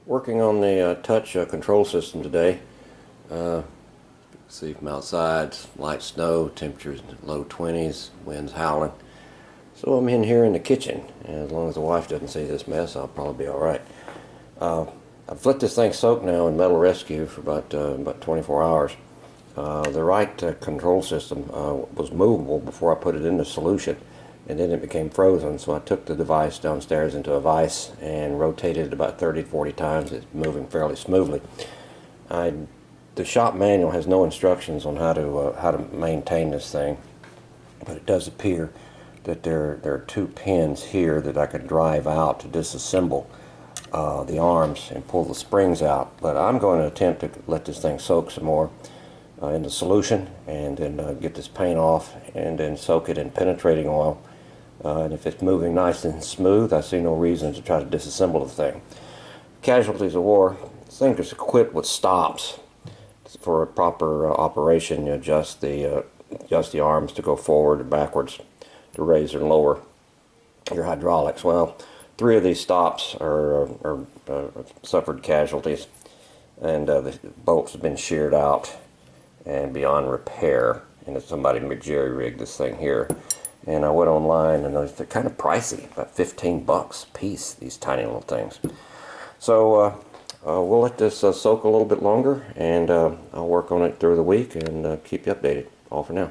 Working on the touch control system today. See from outside, light snow, temperatures low 20s, winds howling. So I'm in here in the kitchen, and as long as the wife doesn't see this mess, I'll probably be alright. I've let this thing soak now in Metal Rescue for about 24 hours. The right control system was movable before I put it in the solution, and then it became frozen, so I took the device downstairs into a vise and rotated it about 30 to 40 times. It's moving fairly smoothly. The shop manual has no instructions on how to maintain this thing, but it does appear that there are two pins here that I could drive out to disassemble the arms and pull the springs out. But I'm going to attempt to let this thing soak some more in the solution, and then get this paint off, and then soak it in penetrating oil. And if it's moving nice and smooth, I see no reason to try to disassemble the thing. Casualties of war. This thing is equipped with stops for a proper operation. You adjust the arms to go forward and backwards, to raise or lower your hydraulics. Well, 3 of these stops are suffered casualties, and the bolts have been sheared out and beyond repair, and somebody jerry-rigged this thing here. And I went online, and they're kind of pricey, about 15 bucks a piece, these tiny little things. So we'll let this soak a little bit longer, and I'll work on it through the week and keep you updated. All for now.